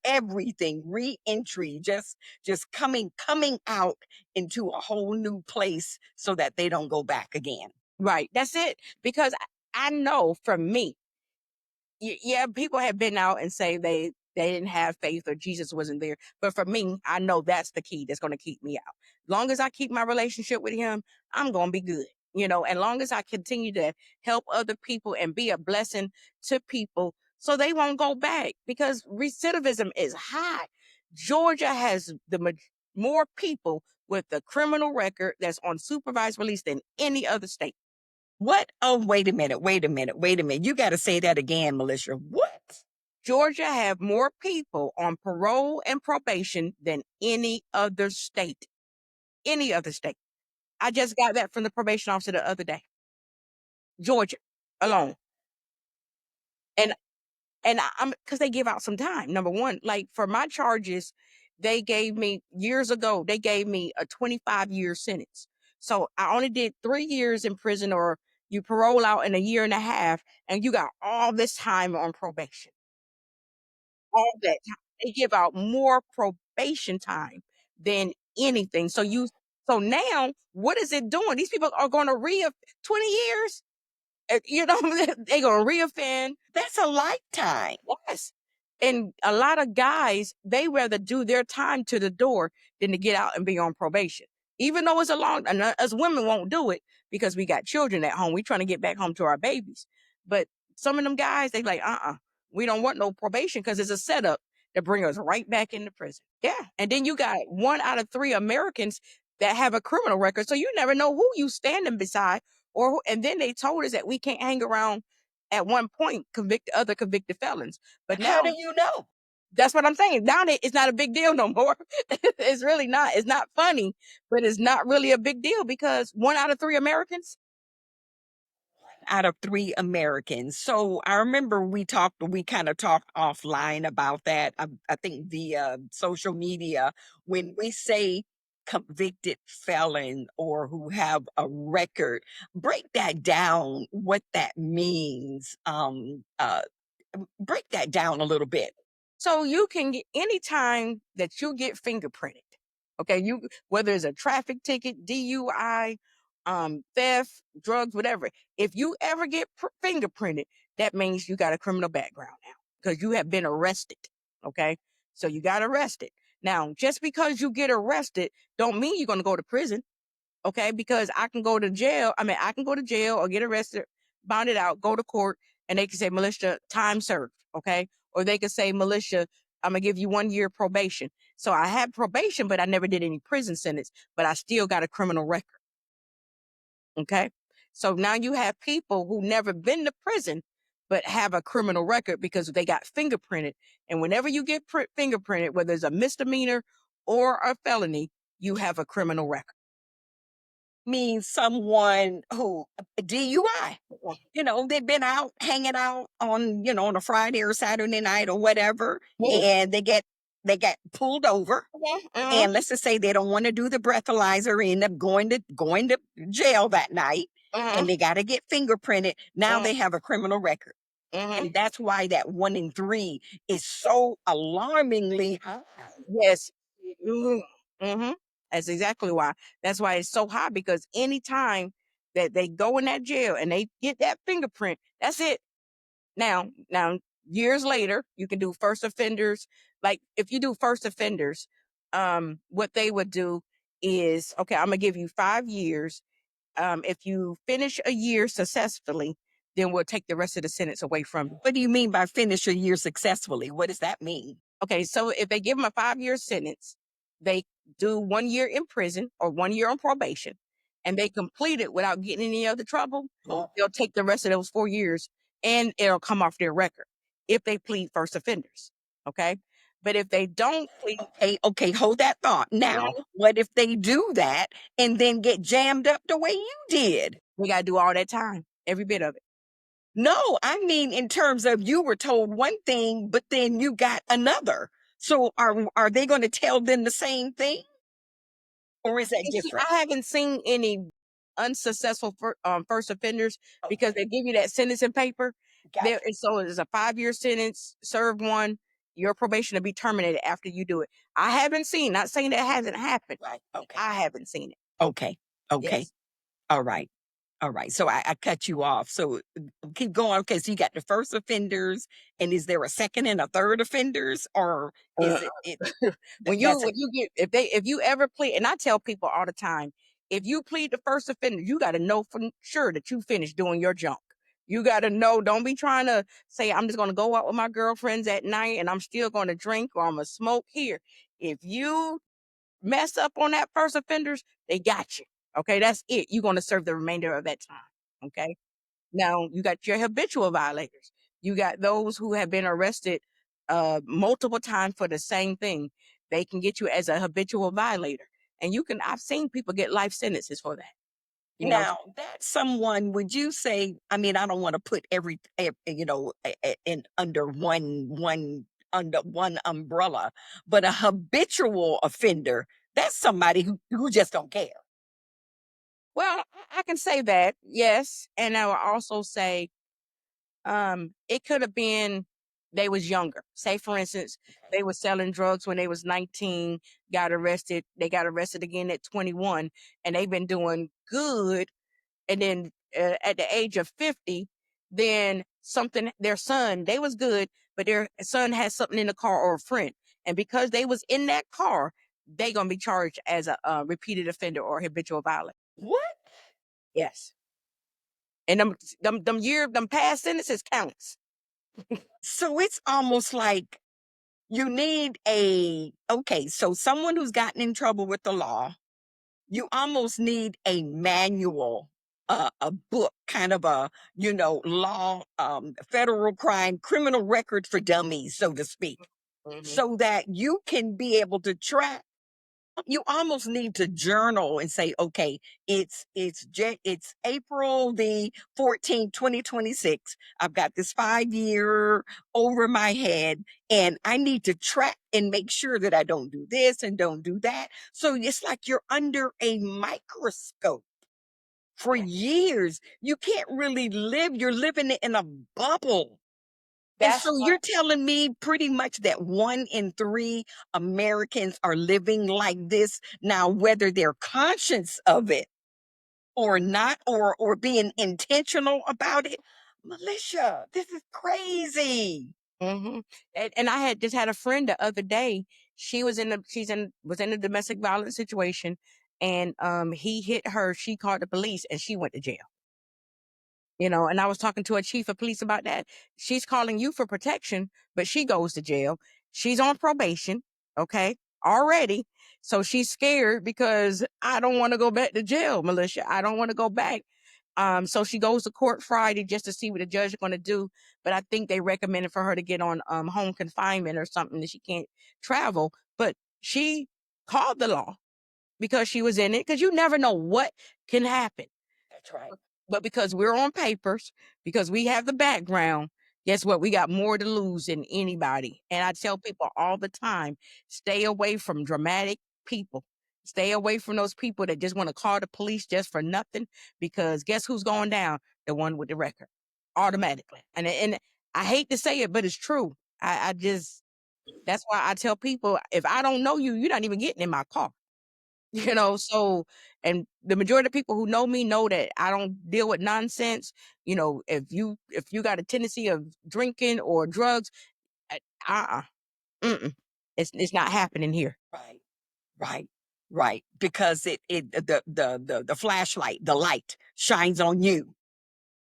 everything, reentry, just coming out into a whole new place so that they don't go back again. Right. That's it. Because I know from me, yeah, people have been out and say they didn't have faith or Jesus wasn't there. But for me, I know that's the key that's going to keep me out. Long as I keep my relationship with him, I'm going to be good. And long as I continue to help other people and be a blessing to people so they won't go back, because recidivism is high. Georgia has more people with a criminal record that's on supervised release than any other state. What? Oh, wait a minute, wait a minute, wait a minute. You got to say that again, Melisha. What? Georgia have more people on parole and probation than any other state. Any other state. I just got that from the probation officer the other day. Georgia alone. And I'm because they give out some time. Number one, like for my charges, they gave me years ago, they gave me a 25-year sentence. So I only did 3 years in prison, or you parole out in a year and a half, and you got all this time on probation. All that time. They give out more probation time than anything. So now what is it doing? These people are going to 20 years. They're going to reoffend. That's a lifetime. Yes. And a lot of guys, they rather do their time to the door than to get out and be on probation. Even though it's a long, and us women won't do it because we got children at home. We trying to get back home to our babies. But some of them guys, they like, we don't want no probation because it's a setup to bring us right back into prison. Yeah. And then you got 1 out of 3 Americans that have a criminal record. So you never know who you standing beside, and then they told us that we can't hang around at one point other convicted felons. But How do now you know? that's what I'm saying. Now it's not a big deal no more. It's really not. It's not funny, but it's not really a big deal because 1 out of 3 Americans. Out of 3 Americans. So I remember we kind of talked offline about that. I think via social media, when we say convicted felon or who have a record, break that down, what that means. Break that down a little bit. So you can get anytime that you get fingerprinted. Okay, whether it's a traffic ticket, DUI, theft, drugs, whatever. If you ever get fingerprinted, that means you got a criminal background now because you have been arrested. Okay, so you got arrested. Now, just because you get arrested, don't mean you're going to go to prison. Okay, because I can go to jail. I can go to jail or get arrested, bonded out, go to court, and they can say, Melisha, time served. Okay, or they could say, Melisha, I'm gonna give you 1 year probation. So I had probation, but I never did any prison sentence, but I still got a criminal record. Okay, so now you have people who never been to prison but have a criminal record because they got fingerprinted. And whenever you get fingerprinted, whether it's a misdemeanor or a felony, you have a criminal record. Means someone who DUI. They've been out hanging out on a Friday or Saturday night or whatever, and they get pulled over. Mhm. And let's just say they don't want to do the breathalyzer, end up going to jail that night, and Mhm. they got to get fingerprinted. Now Mhm. they have a criminal record, Mhm. and that's why that 1 in 3 is so alarmingly high. Yes. Mhm. Mhm. That's exactly why. That's why it's so high, because anytime that they go in that jail and they get that fingerprint, that's it. Now, years later, you can do first offenders. Like if you do first offenders, what they would do is, okay, I'm gonna give you 5 years. If you finish a year successfully, then we'll take the rest of the sentence away from you. What do you mean by finish a year successfully? What does that mean? Okay, so if they give them a 5 year sentence, they do 1 year in prison or 1 year on probation. and they complete it without getting any other trouble, Oh. they'll take the rest of those 4 years and it'll come off their record if they plead first offenders. Okay. But if they don't plead, Okay, hold that thought. Now, what if they do that and then get jammed up the way you did? we got to do all that time, every bit of it. No, I mean in terms of you were told one thing, but then you got another. So are they going to tell them the same thing, or is that different? I haven't seen any unsuccessful first offenders because Okay, they give you that sentencing paper. There, gotcha. and so it's a 5-year sentence. Serve one, your probation will be terminated after you do it. I haven't seen. Not saying that hasn't happened. Right. Okay. I haven't seen it. Okay. Okay. Yes. All right. All right. So I cut you off. So keep going. Okay. So you got the first offenders, and is there a second and a third offenders, or is it that's When it? you get if you ever plead, and I tell people all the time, if you plead the first offender, you got to know for sure that you finished doing your junk. You got to know. Don't be trying to say I'm just going to go out with my girlfriends at night and I'm still going to drink or I'm gonna smoke here. If you mess up on that first offenders, they got you. Okay, that's it. You're going to serve the remainder of that time. Okay. Now you got your habitual violators. You got those who have been arrested multiple times for the same thing. They can get you as a habitual violator. And I've seen people get life sentences for that. You know, Now, that someone, would you say, I mean, I don't want to put in under under one umbrella, but a habitual offender, that's somebody who just don't care. well, I can say that, yes. And I will also say, it could have been they was younger. Say for instance, they were selling drugs when they was 19, got arrested. They got arrested again at 21, and they've been doing good. And then at the age of 50, then something, their son, they was good, but their son has something in the car or a friend. And because they was in that car, they going to be charged as a repeated offender or habitual violator. What? Yes. And them past sentences counts. So it's almost like you need okay, so someone who's gotten in trouble with the law, you almost need a manual, a book, kind of a, law, federal crime, criminal record for dummies, so to speak, Hmm. so that you can be able to track. You almost need to journal and say, okay, it's April the 14th, 2026. I've got this 5 year over my head, and I need to track and make sure that I don't do this and don't do that. So it's like you're under a microscope for years. You can't really live. You're living in a bubble. And That's so you're telling me pretty much that 1 in 3 Americans are living like this now, whether they're conscious of it or not, or being intentional about it. Melisha, this is crazy. hmm and I had just had a friend the other day. She was was in a domestic violence situation, and he hit her. She called the police, and she went to jail. And I was talking to a chief of police about that. She's calling you for protection, but she goes to jail. She's on probation, okay, already. So she's scared because I don't want to go back to jail, Melisha. I don't want to go back. So she goes to court Friday just to see what the judge is going to do. But I think they recommended for her to get on home confinement or something that she can't travel. But she called the law because she was in it, because you never know what can happen. That's right. But because we're on papers, because we have the background, guess what? We got more to lose than anybody. And I tell people all the time, stay away from dramatic people. Stay away from those people that just want to call the police just for nothing. Because guess who's going down? The one with the record, automatically. And I hate to say it, but it's true. I just That's why I tell people, if I don't know you, you're not even getting in my car. So, and the majority of people who know me know that I don't deal with nonsense. If you got a tendency of drinking or drugs, uh, uh-uh, it's not happening here. Right. Right. Right. Because the flashlight, the light shines on you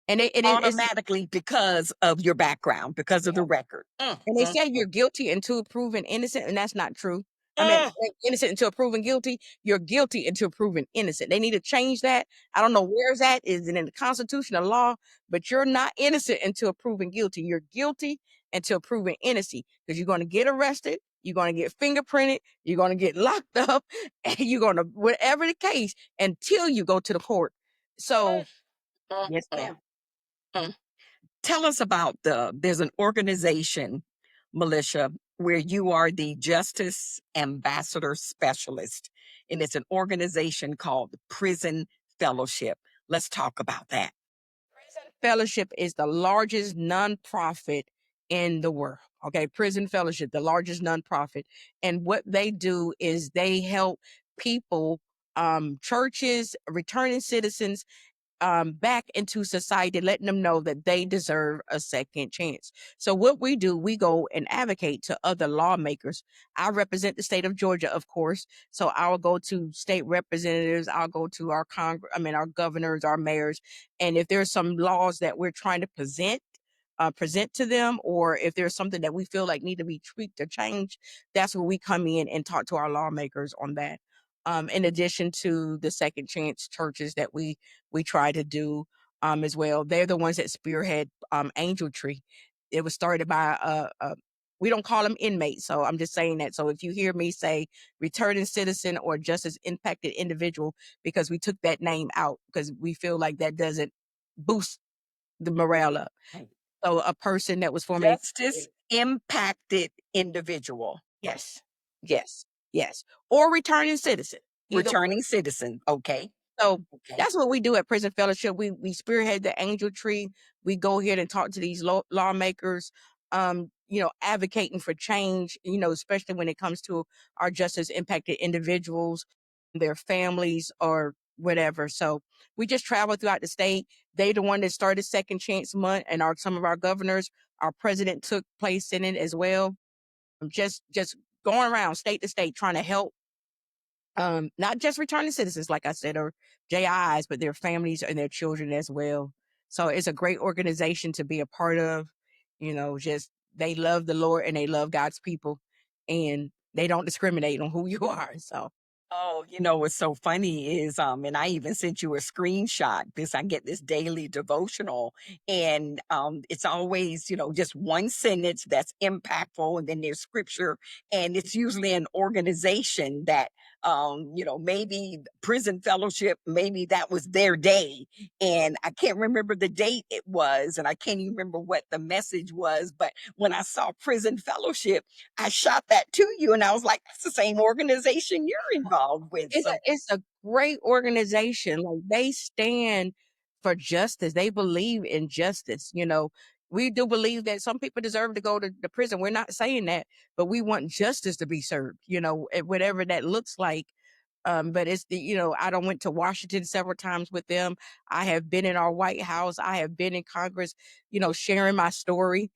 And it's automatically because of your background, because of yeah. the record. And they say you're guilty until proven innocent, and that's not true. I mean, Mm, innocent until proven guilty. You're guilty until proven innocent. They need to change that. I don't know where's that. Is it in the Constitution or law? But you're not innocent until proven guilty. You're guilty until proven innocent because you're going to get arrested. You're going to get fingerprinted. You're going to get locked up. And you're going to, whatever the case, until you go to the court. So, mm, yes, mm, ma'am. mm. Tell us about there's an organization, Melisha, where you are the Justice Ambassador Specialist, and it's an organization called Prison Fellowship. Let's talk about that. Prison Fellowship is the largest nonprofit in the world. Okay, Prison Fellowship, the largest nonprofit, and what they do is they help people, churches, returning citizens, back into society, letting them know that they deserve a second chance. So what we do, we go and advocate to other lawmakers. I represent the state of Georgia, of course. So I'll go to state representatives. I'll go to our our governors, our mayors. And if there's some laws that we're trying to present to them, or if there's something that we feel like need to be tweaked or changed, that's where we come in and talk to our lawmakers on that. In addition to the second chance churches that we try to do as well. They're the ones that spearhead Angel Tree. It was started by we don't call them inmates, so I'm just saying that. So if you hear me say returning citizen or justice impacted individual, because we took that name out because we feel like that doesn't boost the morale up. Right. So a person that was formerly Justice impacted individual, yes, yes, yes, or returning citizen, either one. returning citizen. Okay. So Okay. that's what we do at Prison Fellowship. We spearhead the Angel Tree. We go here and talk to these lawmakers, advocating for change, especially when it comes to our justice impacted individuals, their families, or whatever. So we just travel throughout the state. They the one that started Second Chance Month, and some of our governors, our president took place in it as well. Just going around state to state trying to help not just returning citizens, like I said, or JIs, but their families and their children as well. So it's a great organization to be a part of. Just they love the Lord and they love God's people, and they don't discriminate on who you are. So Oh, what's so funny is, and I even sent you a screenshot because I get this daily devotional, and it's always, just one sentence that's impactful, and then there's scripture, and it's usually an organization that, maybe Prison Fellowship, maybe that was their day, and I can't remember the date it was, and I can't even remember what the message was, but when I saw Prison Fellowship, I shot that to you, and I was like, "That's the same organization you're involved with." it's a So, it's a great organization. Like they stand for justice. They believe in justice. We do believe that some people deserve to go to the prison. We're not saying that, but we want justice to be served. Whatever that looks like. But it's I don't went to Washington several times with them. I have been in our White House. I have been in Congress, sharing my story,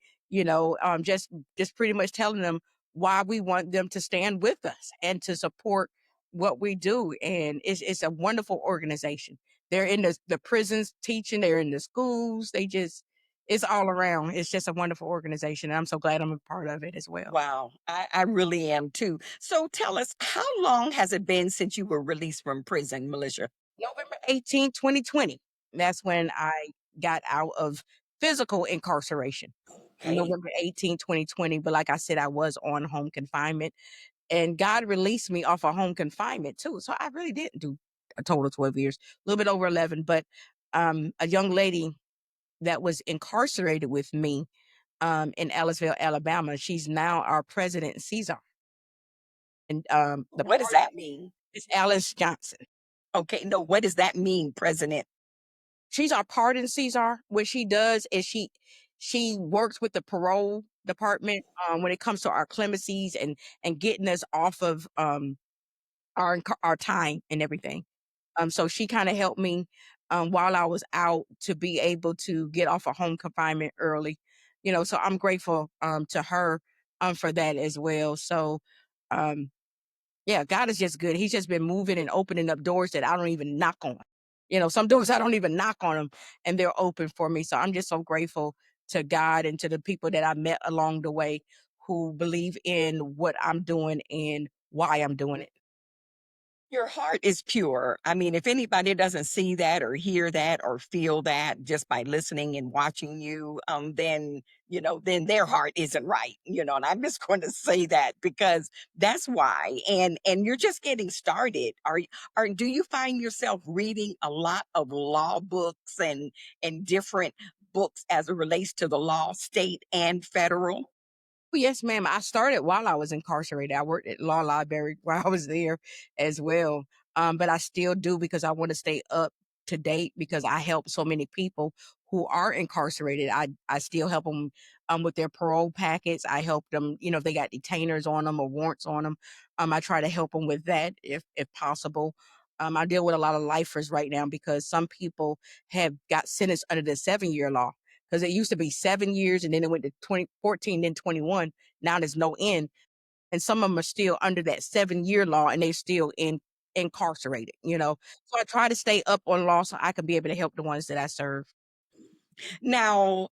just pretty much telling them why we want them to stand with us and to support what we do. And it's a wonderful organization. They're in the prisons teaching, they're in the schools, it's all around. It's just a wonderful organization. And I'm so glad I'm a part of it as well. wow, I really am too. So, tell us, how long has it been since you were released from prison, Militia? November 18, 2020. That's when I got out of physical incarceration. Okay. November 18, 2020. But like I said, I was on home confinement, and God released me off of home confinement too. So I really didn't do a total of 12 years, a little bit over 11. But a young lady that was incarcerated with me in Ellisville, Alabama, she's now our president, Caesar. And the What does that mean? is Alice Johnson. Okay, no, what does that mean, President? She's our pardon Caesar. What she does is she works with the parole department when it comes to our clemencies and getting us off of our time and everything. So she kind of helped me while I was out to be able to get off of home confinement early. So I'm grateful to her for that as well. So um yeah, God is just good. He's just been moving and opening up doors that I don't even knock on. Some doors I don't even knock on them and they're open for me. So I'm just so grateful to God and to the people that I met along the way who believe in what I'm doing and why I'm doing it. Your heart is pure. I mean, if anybody doesn't see that or hear that or feel that just by listening and watching you, then then their heart isn't right. And I'm just going to say that because that's why. And you're just getting started. Are do you find yourself reading a lot of law books and different books as it relates to the law, state and federal? Oh, yes, ma'am. I started while I was incarcerated. I worked at law library while I was there as well. But I still do because I want to stay up to date because I help so many people who are incarcerated. I still help them with their parole packets. I help them, if they got detainers on them or warrants on them. I try to help them with that if possible. I deal with a lot of lifers right now because some people have got sentenced under the 7-year law because it used to be 7 years and then it went to 2014, then 21. Now there's no end. And some of them are still under that 7-year law and they're still incarcerated. So I try to stay up on law so I can be able to help the ones that I serve. Now,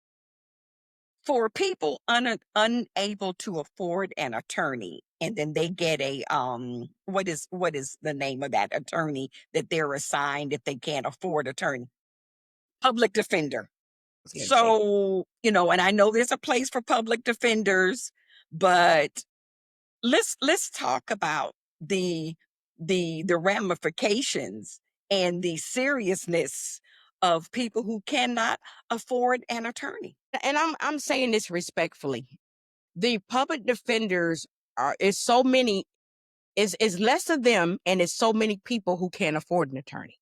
for people unable to afford an attorney and then they get a what is the name of that attorney that they're assigned if they can't afford attorney? Public defender. I was going to say, So, and I know there's a place for public defenders, but let's talk about the ramifications and the seriousness of people who cannot afford an attorney. and I'm saying this respectfully. The public defenders is so many is less of them and it's so many people who can't afford an attorney.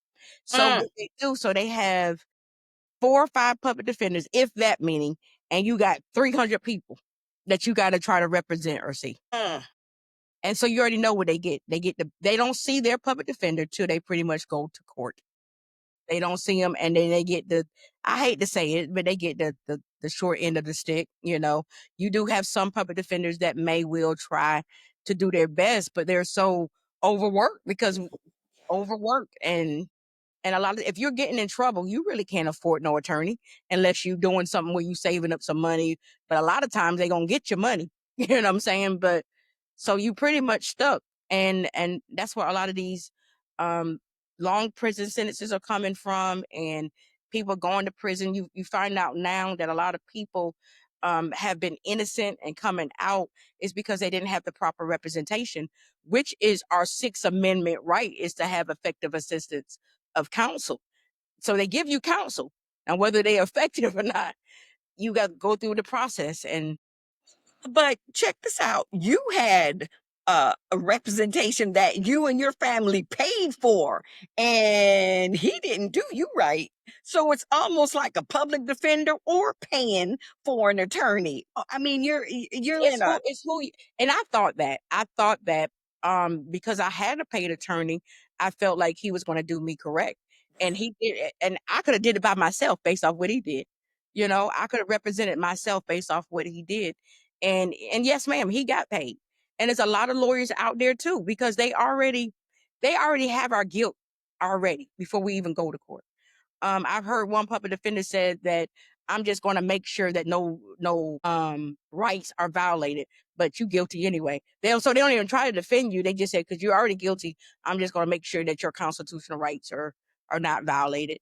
So Mm, what they do, so they have 4 or 5 public defenders, if that meaning, and you got 300 people that you got to try to represent or see. mm. And so you already know what they get. They don't see their public defender till they pretty much go to court. They don't see them, and then they get I hate to say it, but they get the short end of the stick. You do have some public defenders that will try to do their best, but they're so overworked because overworked and a lot of if you're getting in trouble, you really can't afford no attorney unless you're doing something where you saving up some money. But a lot of times they gonna get your money. You know what I'm saying? But so you pretty much stuck. And that's where a lot of these um long prison sentences are coming from and people going to prison. You find out now that a lot of people have been innocent and coming out is because they didn't have the proper representation, which is our Sixth Amendment right, is to have effective assistance of counsel. So they give you counsel. And whether they're effective or not, you got to go through the process. And But check this out. You had a representation that you and your family paid for, and he didn't do you right. So it's almost like a public defender or paying for an attorney. I mean, you're in a and I thought that because I had a paid attorney, I felt like he was going to do me correct. And he did it, and I could have did it by myself based off what he did. I could have represented myself based off what he did. And yes, ma'am, he got paid. And there's a lot of lawyers out there too because they already have our guilt already before we even go to court. I've heard one public defender said that I'm just going to make sure that no rights are violated, but you guilty anyway. So they don't even try to defend you. They just said because you're already guilty, I'm just going to make sure that your constitutional rights are not violated.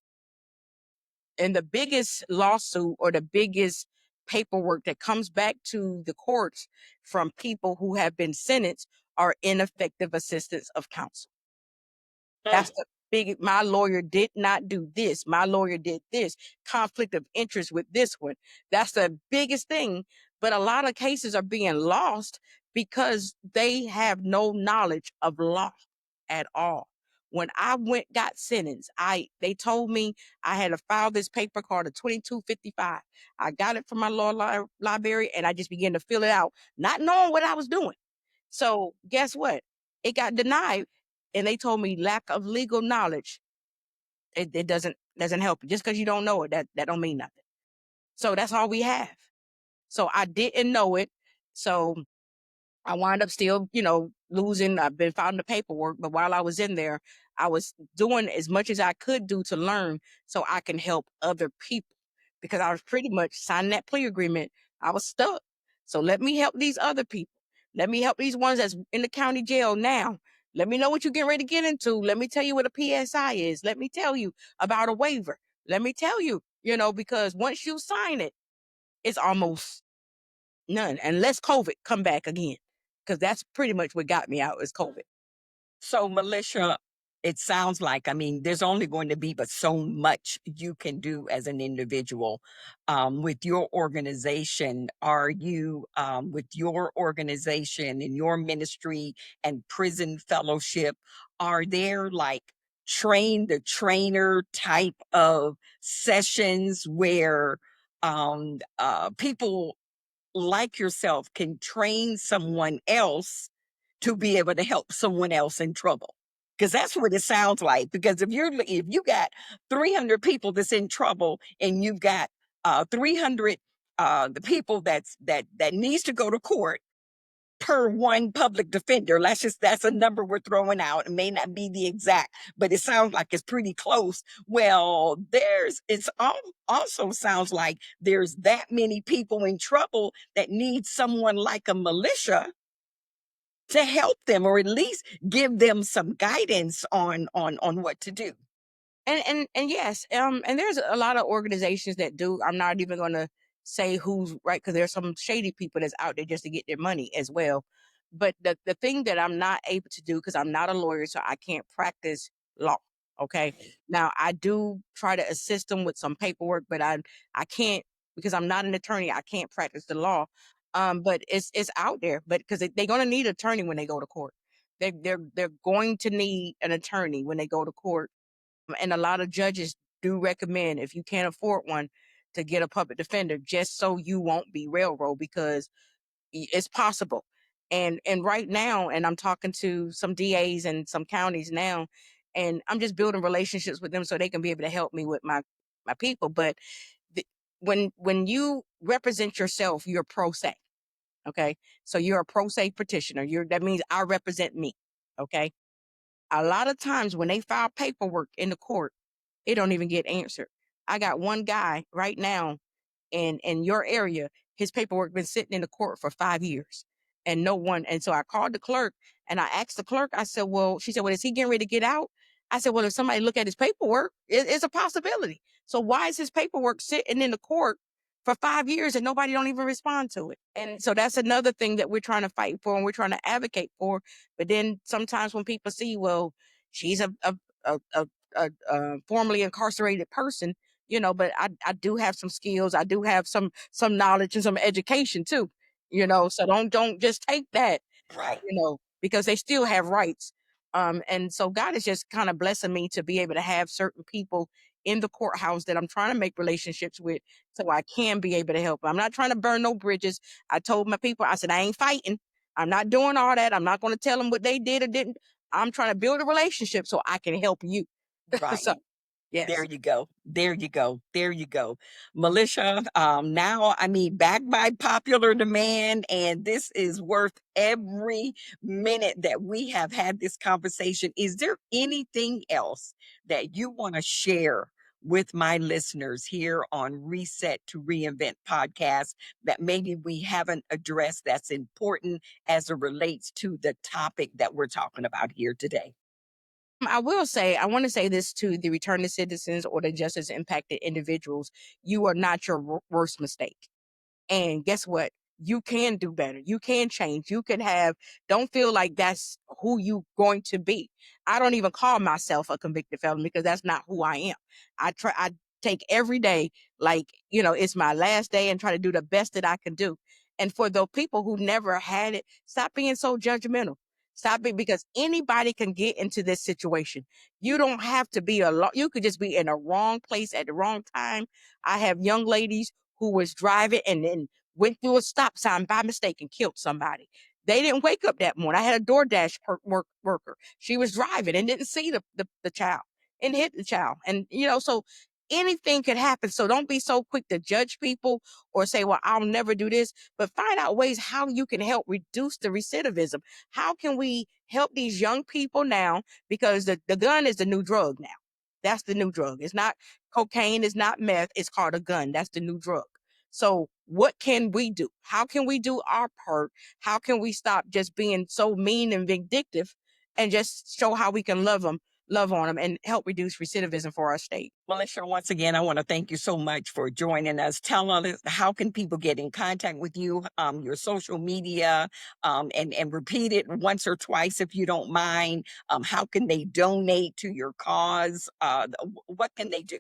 And the biggest lawsuit or the biggest paperwork that comes back to the courts from people who have been sentenced are ineffective assistance of counsel. That's the big. My lawyer did not do this. My lawyer did this. Conflict of interest with this one. That's the biggest thing. But a lot of cases are being lost because they have no knowledge of law at all. When I got sentenced, they told me I had to file this paper called a 2255. I got it from my library and I just began to fill it out, not knowing what I was doing. So guess what? It got denied, and they told me lack of legal knowledge. It doesn't help you. Just because you don't know it, that don't mean nothing. So that's all we have. So I didn't know it. So I wound up still, losing. I've been filing the paperwork, but while I was in there, I was doing as much as I could do to learn so I can help other people because I was pretty much signing that plea agreement. I was stuck. So let me help these other people. Let me help these ones that's in the county jail now. Let me know what you're getting ready to get into. Let me tell you what a PSI is. Let me tell you about a waiver. Let me tell you, because once you sign it, it's almost none, unless COVID come back again, because that's pretty much what got me out is COVID. So, Melisha, it sounds like, I mean, there's only going to be but so much you can do as an individual. With your organization, are you, with your organization and your ministry and prison fellowship, are there like train the trainer type of sessions where people like yourself can train someone else to be able to help someone else in trouble? Because that's what it sounds like. Because if you got 300 people that's in trouble and you've got 300 the people that needs to go to court per one public defender, that's a number we're throwing out. It may not be the exact, but it sounds like it's pretty close. Well, also sounds like there's that many people in trouble that need someone like a militia to help them, or at least give them some guidance on what to do. And yes, and there's a lot of organizations that do. I'm not even going to say who's right, because there's some shady people that's out there just to get their money as well. But the thing that I'm not able to do, because I'm not a lawyer, so I can't practice law. Okay, now I do try to assist them with some paperwork, but I can't, because I'm not an attorney. I can't practice the law. But it's out there. But because they're going to need an attorney when they go to court. They're going to need an attorney when they go to court, and a lot of judges do recommend, if you can't afford one, to get a public defender, just so you won't be railroad, because it's possible. And right now, and I'm talking to some DAs and some counties now, and I'm just building relationships with them so they can be able to help me with my people. But the, when you represent yourself, you're pro se. Okay, so you're a pro se petitioner. That means I represent me. Okay, a lot of times when they file paperwork in the court, it don't even get answered. I got one guy right now in your area. His paperwork been sitting in the court for 5 years, and no one. And so I called the clerk and I asked the clerk. I said, "Well," she said, "Well, is he getting ready to get out?" I said, "Well, if somebody look at his paperwork, it's a possibility. So why is his paperwork sitting in the court for 5 years and nobody don't even respond to it?" And so that's another thing that we're trying to fight for and we're trying to advocate for. But then sometimes when people see, well, she's a formerly incarcerated person, but I do have some skills. I do have some knowledge and some education too, so don't just take that, Right. because they still have rights. And so God is just kind of blessing me to be able to have certain people in the courthouse that I'm trying to make relationships with, so I can be able to help. I'm not trying to burn no bridges. I told my people, I said, I ain't fighting. I'm not doing all that. I'm not going to tell them what they did or didn't. I'm trying to build a relationship so I can help you. So, Right. There yes. you go. There you go. There you go. Melisha, now, I mean, backed by popular demand, and this is worth every minute that we have had this conversation. Is there anything else that you want to share with my listeners here on Reset to Reinvent podcast that maybe we haven't addressed that's important as it relates to the topic that we're talking about here today? I want to say this to the returning citizens or the justice impacted individuals. You are not your worst mistake. And guess what? You can do better. You can change. You can have, don't feel like that's who you going to be. I don't even call myself a convicted felon, because that's not who I am. I take every day like, it's my last day, and try to do the best that I can do. And for the people who never had it, stop being so judgmental. Stop it, because anybody can get into this situation. You don't have to be you could just be in a wrong place at the wrong time. I have young ladies who was driving and then went through a stop sign by mistake and killed somebody. They didn't wake up that morning. I had a DoorDash worker. She was driving and didn't see the child and hit the child. And, so anything could happen. So don't be so quick to judge people or say, well, I'll never do this, but find out ways how you can help reduce the recidivism. How can we help these young people now? Because the gun is the new drug now. That's the new drug. It's not cocaine, it's not meth, it's called a gun. That's the new drug. So what can we do? How can we do our part? How can we stop just being so mean and vindictive and just show how we can love them, love on them, and help reduce recidivism for our state? Melisha, once again, I want to thank you so much for joining us. Tell us, how can people get in contact with you, your social media, and repeat it once or twice if you don't mind. How can they donate to your cause? What can they do?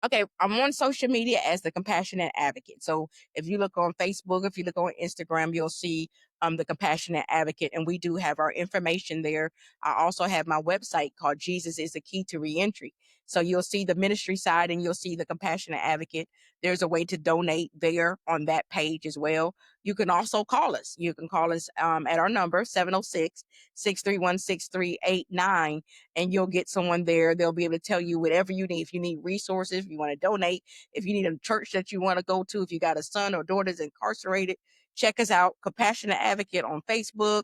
Okay, I'm on social media as the Compassionate Advocate. So if you look on Facebook, if you look on Instagram, you'll see the Compassionate Advocate, and we do have our information there. I also have my website called Jesus is the Key to Reentry. So you'll see the ministry side and you'll see the Compassionate Advocate. There's a way to donate there on that page as well. You can also call us. You can call us at our number, 706-631-6389, and you'll get someone there. They'll be able to tell you whatever you need. If you need resources, if you want to donate, if you need a church that you want to go to, if you got a son or daughter that's incarcerated, check us out. Compassionate Advocate on Facebook.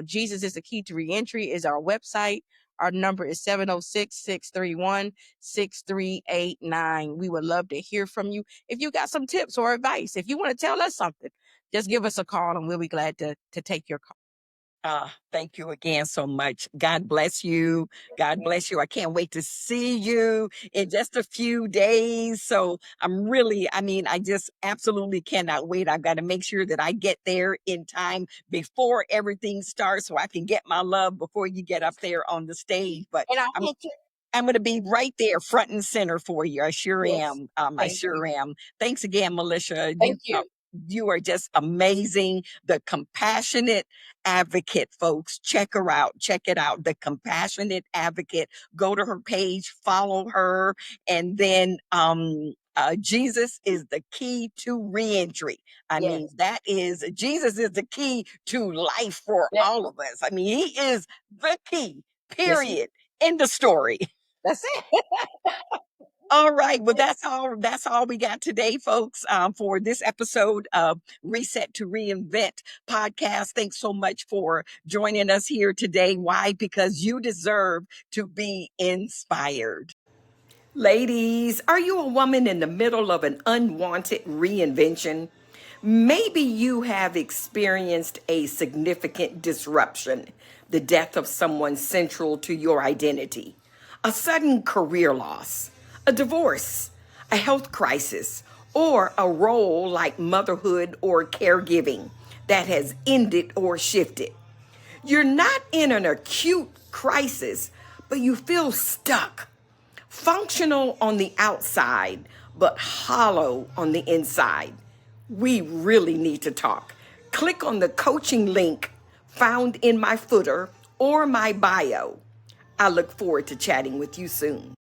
Jesus is the Key to Reentry is our website. Our number is 706-631-6389. We would love to hear from you. If you got some tips or advice, if you want to tell us something, just give us a call and we'll be glad to take your call. Thank you again so much. God bless you. God bless you. I can't wait to see you in just a few days. So I just absolutely cannot wait. I've got to make sure that I get there in time before everything starts so I can get my love before you get up there on the stage. But And I I'm want to I'm going to be right there, front and center for you. I sure yes. am. I Thank sure you. am. Thanks again, Melisha. Thank you. You are just amazing. The Compassionate Advocate, folks. Check her out. Check it out. The Compassionate Advocate. Go to her page, follow her, and then Jesus is the key to reentry. I Yes. mean, that is Jesus is the key to life for Yes. all of us. I mean, he is the key. Yes. Period. End of story. That's it. All right. Well, that's all we got today, folks, for this episode of Reset to Reinvent podcast. Thanks so much for joining us here today. Why? Because you deserve to be inspired. Ladies, are you a woman in the middle of an unwanted reinvention? Maybe you have experienced a significant disruption, the death of someone central to your identity, a sudden career loss, a divorce, a health crisis, or a role like motherhood or caregiving that has ended or shifted. You're not in an acute crisis, but you feel stuck, functional on the outside, but hollow on the inside. We really need to talk. Click on the coaching link found in my footer or my bio. I look forward to chatting with you soon.